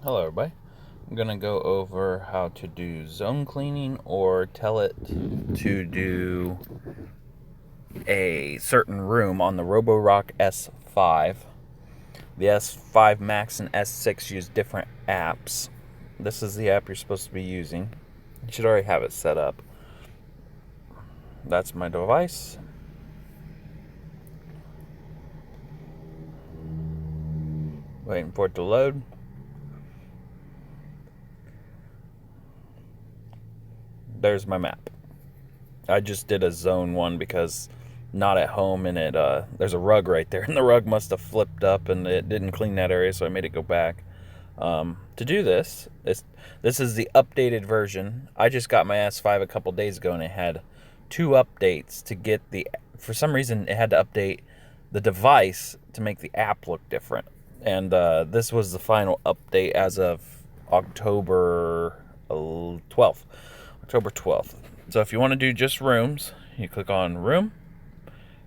Hello everybody. I'm going to go over how to do zone cleaning or tell it to do a certain room on the Roborock S5. The S5 Max and S6 use different apps. This is the app you're supposed to be using. You should already have it set up. That's my device. Waiting for it to load. There's my map. I just did a zone one because not at home, and there's a rug right there, and the rug must have flipped up and it didn't clean that area, so I made it go back. To do this is the updated version. I just got my S5 a couple days ago, and it had 2 updates to get for some reason it had to update the device to make the app look different. And this was the final update as of October 12th. October 12th. So if you want to do just rooms, you click on room,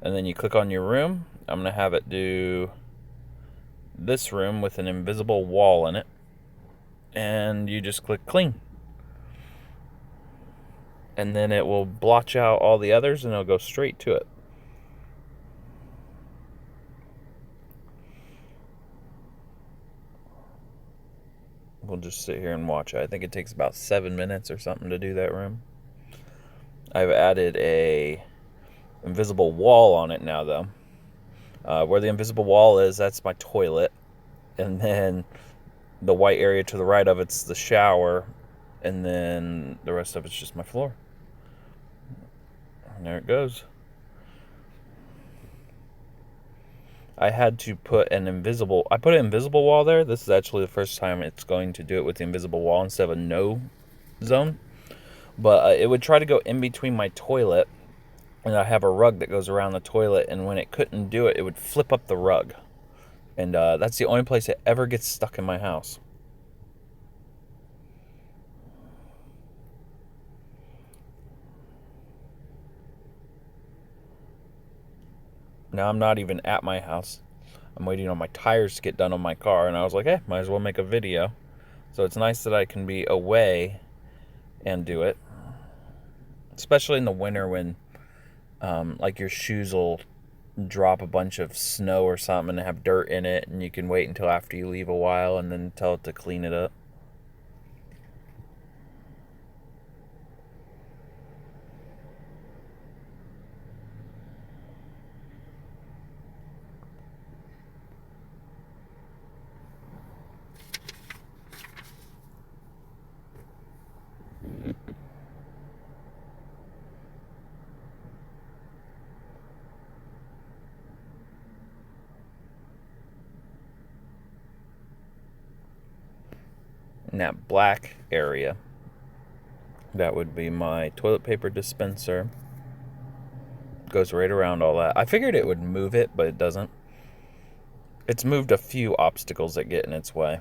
and then you click on your room. I'm going to have it do this room with an invisible wall in it, and you just click clean. And then it will blotch out all the others, and it'll go straight to it. We'll just sit here and watch it. I think it takes about 7 minutes or something to do that room. I've added a invisible wall on it now, though. Where the invisible wall is, that's my toilet. And then the white area to the right of it's the shower. And then the rest of it's just my floor. And there it goes. I had to put an invisible wall there. This is actually the first time it's going to do it with the invisible wall instead of a no zone. But it would try to go in between my toilet, and I have a rug that goes around the toilet, and when it couldn't do it, it would flip up the rug. And that's the only place it ever gets stuck in my house. Now I'm not even at my house. I'm waiting on my tires to get done on my car, and I was like, hey, might as well make a video. So it's nice that I can be away and do it. Especially in the winter when like your shoes will drop a bunch of snow or something and have dirt in it, and you can wait until after you leave a while and then tell it to clean it up. In that black area, that would be my toilet paper dispenser. Goes right around all that. I figured it would move it, but it doesn't. It's moved a few obstacles that get in its way.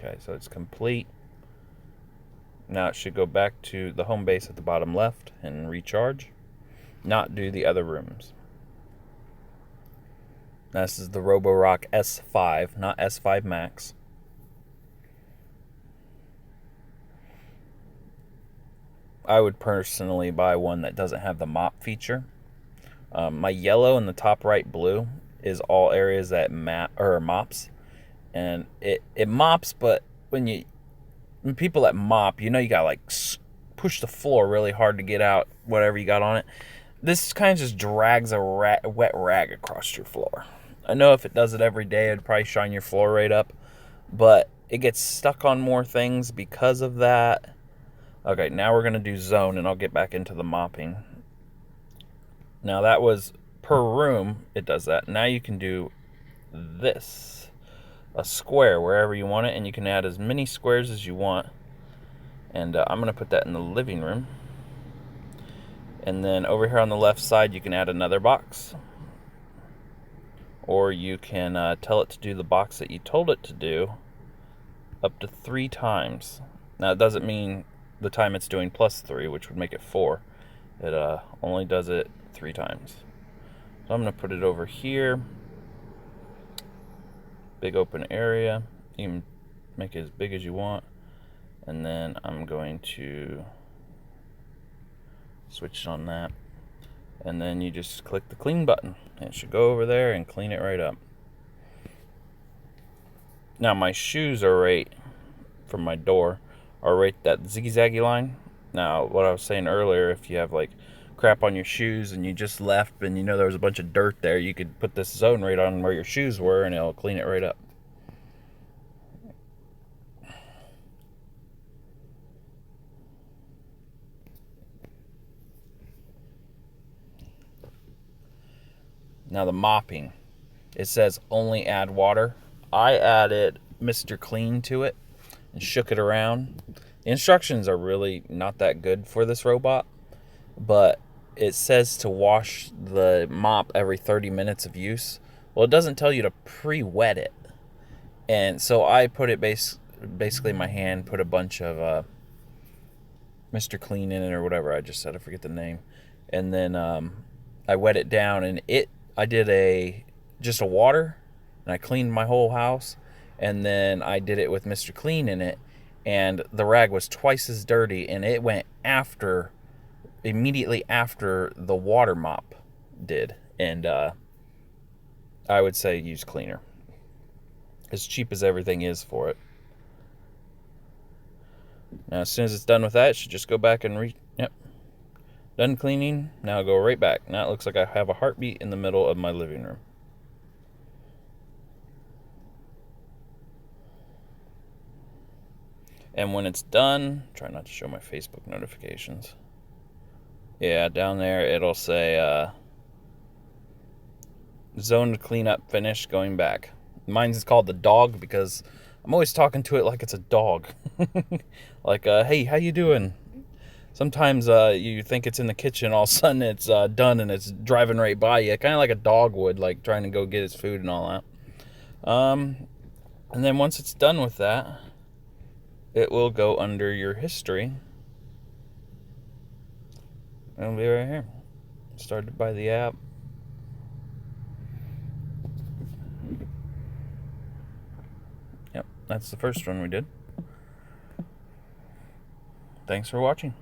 Okay, so it's complete. Now it should go back to the home base at the bottom left and recharge. Not do the other rooms. Now this is the Roborock S5, not S5 Max. I would personally buy one that doesn't have the mop feature. My yellow in the top right blue is all areas that mops. And it mops, but when people that mop, you gotta like push the floor really hard to get out whatever you got on it. This kind of just drags a wet rag across your floor. I know if it does it every day, it'd probably shine your floor right up, but it gets stuck on more things because of that. Okay, now we're gonna do zone, and I'll get back into the mopping. Now that was per room, it does that. Now you can do this. A square wherever you want it, and you can add as many squares as you want. And I'm going to put that in the living room. And then over here on the left side, you can add another box. Or you can tell it to do the box that you told it to do up to 3 times. Now, it doesn't mean the time it's doing plus 3, which would make it 4. It only does it 3 times. So I'm going to put it over here. Big open area. You can make it as big as you want. And then I'm going to switch on that. And then you just click the clean button. And it should go over there and clean it right up. Now my shoes are right from my door are right that zigzaggy line. Now what I was saying earlier, if you have like crap on your shoes and you just left and you know there was a bunch of dirt there, you could put this zone right on where your shoes were and it'll clean it right up. Now the mopping, it says only add water. I added Mr. Clean to it and shook it around. The instructions are really not that good for this robot, but it says to wash the mop every 30 minutes of use. Well, it doesn't tell you to pre-wet it. And so I put it basically in my hand, put a bunch of Mr. Clean in it or whatever I just said. I forget the name. And then I wet it down, and I did just a water, and I cleaned my whole house. And then I did it with Mr. Clean in it, and the rag was twice as dirty, and it went immediately after the water mop did. And I would say use cleaner. As cheap as everything is for it. Now as soon as it's done with that, it should just go back and yep. Done cleaning. Now go right back. Now it looks like I have a heartbeat in the middle of my living room. And when it's done, try not to show my Facebook notifications. Yeah, down there it'll say zone cleanup finished, going back. Mine's called the dog because I'm always talking to it like it's a dog. Like, hey, how you doing? Sometimes you think it's in the kitchen, all of a sudden it's done and it's driving right by you, kind of like a dog would, like trying to go get his food and all that. And then once it's done with that, it will go under your history. It'll be right here. Started by the app. Yep, that's the first one we did. Thanks for watching.